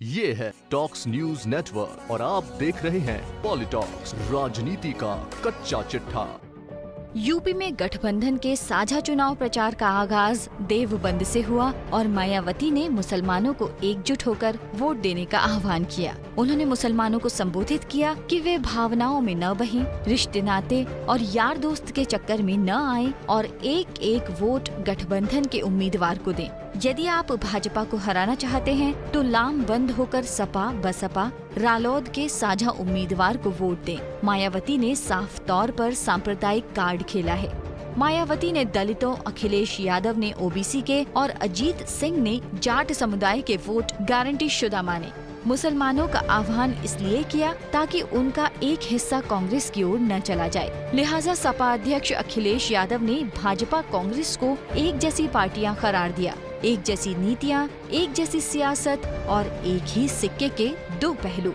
ये है talks news network और आप देख रहे हैं पॉलिटॉक्स, राजनीति का कच्चा चिट्ठा। यूपी में गठबंधन के साझा चुनाव प्रचार का आगाज देवबंद से हुआ और मायावती ने मुसलमानों को एकजुट होकर वोट देने का आह्वान किया। उन्होंने मुसलमानों को संबोधित किया कि वे भावनाओं में न बहें, रिश्ते नाते और यार दोस्त के चक्कर में न आए और एक एक वोट गठबंधन के उम्मीदवार को दें। यदि आप भाजपा को हराना चाहते हैं तो लामबंद होकर सपा, बसपा, रालोद के साझा उम्मीदवार को वोट दें। मायावती ने साफ तौर पर सांप्रदायिक कार्ड खेला है। मायावती ने दलितों, अखिलेश यादव ने ओबीसी के और अजीत सिंह ने जाट समुदाय के वोट गारंटी शुदा माने। मुसलमानों का आह्वान इसलिए किया ताकि उनका एक हिस्सा कांग्रेस की ओर न चला जाए। लिहाजा सपा अध्यक्ष अखिलेश यादव ने भाजपा कांग्रेस को एक जैसी पार्टियां करार दिया। एक जैसी नीतियां, एक जैसी सियासत और एक ही सिक्के के दो पहलू।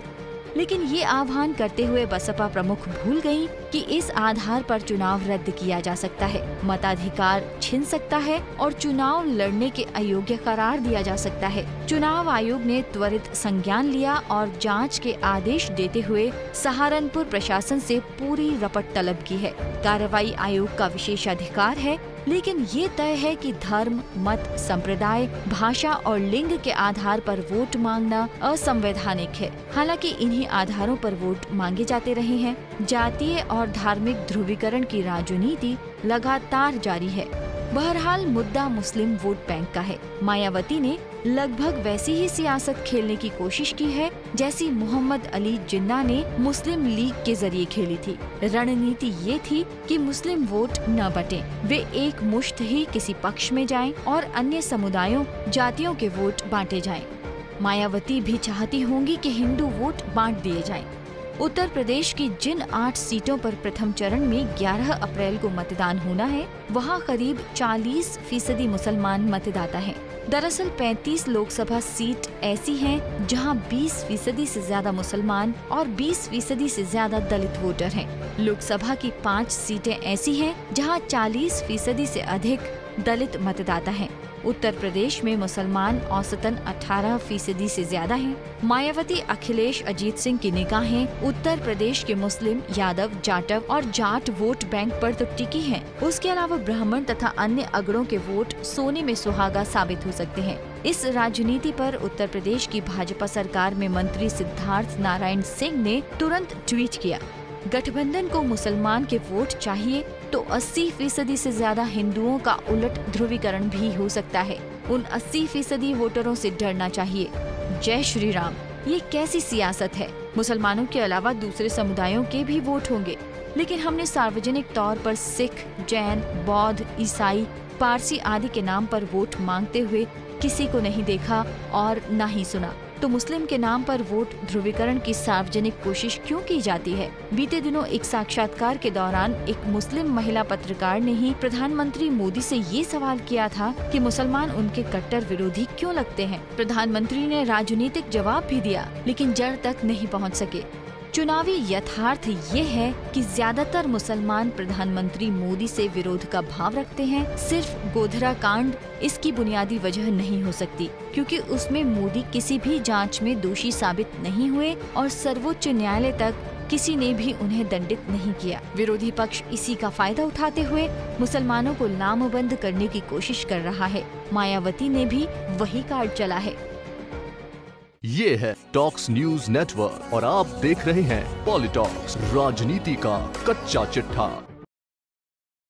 लेकिन ये आह्वान करते हुए बसपा प्रमुख भूल गयी कि इस आधार पर चुनाव रद्द किया जा सकता है, मताधिकार छिन सकता है और चुनाव लड़ने के अयोग्य करार दिया जा सकता है। चुनाव आयोग ने त्वरित संज्ञान लिया और जांच के आदेश देते हुए सहारनपुर प्रशासन से पूरी रपट तलब की है। कार्रवाई आयोग का विशेषाधिकार है, लेकिन ये तय है कि धर्म, मत, संप्रदाय, भाषा और लिंग के आधार पर वोट मांगना असंवैधानिक है। हालांकि इन्हीं आधारों पर वोट मांगे जाते रहे हैं। जातीय और धार्मिक ध्रुवीकरण की राजनीति लगातार जारी है। बहरहाल मुद्दा मुस्लिम वोट बैंक का है। मायावती ने लगभग वैसी ही सियासत खेलने की कोशिश की है जैसी मोहम्मद अली जिन्ना ने मुस्लिम लीग के जरिए खेली थी। रणनीति ये थी कि मुस्लिम वोट न बटें, वे एक मुश्त ही किसी पक्ष में जाएं और अन्य समुदायों, जातियों के वोट बांटे जाएं। मायावती भी चाहती होंगी कि हिंदू वोट बांट दिए जाएं। उत्तर प्रदेश की जिन 8 सीटों पर प्रथम चरण में 11 अप्रैल को मतदान होना है, वहां करीब 40% मुसलमान मतदाता हैं। दरअसल 35 लोकसभा सीट ऐसी हैं जहां 20% से ज्यादा मुसलमान और 20% से ज्यादा दलित वोटर हैं। लोकसभा की 5 सीटें ऐसी हैं जहां 40% से अधिक दलित मतदाता हैं। उत्तर प्रदेश में मुसलमान औसतन 18% से ज्यादा हैं। मायावती, अखिलेश, अजीत सिंह की निगाहें उत्तर प्रदेश के मुस्लिम, यादव, जाटव और जाट वोट बैंक पर तो टिकी हैं। उसके अलावा ब्राह्मण तथा अन्य अगड़ों के वोट सोने में सुहागा साबित हो सकते हैं। इस राजनीति पर उत्तर प्रदेश की भाजपा सरकार में मंत्री सिद्धार्थ नारायण सिंह ने तुरंत ट्वीट किया, गठबंधन को मुसलमान के वोट चाहिए तो 80% से ज्यादा हिंदुओं का उलट ध्रुवीकरण भी हो सकता है। उन 80% वोटरों से डरना चाहिए। जय श्री राम। ये कैसी सियासत है? मुसलमानों के अलावा दूसरे समुदायों के भी वोट होंगे, लेकिन हमने सार्वजनिक तौर पर सिख, जैन, बौद्ध, ईसाई, पारसी आदि के नाम पर वोट मांगते हुए किसी को नहीं देखा और न ही सुना। तो मुस्लिम के नाम पर वोट ध्रुवीकरण की सार्वजनिक कोशिश क्यों की जाती है? बीते दिनों एक साक्षात्कार के दौरान एक मुस्लिम महिला पत्रकार ने ही प्रधानमंत्री मोदी से ये सवाल किया था कि मुसलमान उनके कट्टर विरोधी क्यों लगते हैं। प्रधानमंत्री ने राजनीतिक जवाब भी दिया, लेकिन जड़ तक नहीं पहुंच सके। चुनावी यथार्थ ये है कि ज्यादातर मुसलमान प्रधानमंत्री मोदी से विरोध का भाव रखते हैं। सिर्फ गोधरा कांड इसकी बुनियादी वजह नहीं हो सकती, क्योंकि उसमें मोदी किसी भी जांच में दोषी साबित नहीं हुए और सर्वोच्च न्यायालय तक किसी ने भी उन्हें दंडित नहीं किया। विरोधी पक्ष इसी का फायदा उठाते हुए मुसलमानों को लामबंद करने की कोशिश कर रहा है। मायावती ने भी वही कार्ड चला है। ये है टॉक्स न्यूज नेटवर्क और आप देख रहे हैं पॉलिटॉक्स, राजनीति का कच्चा चिट्ठा।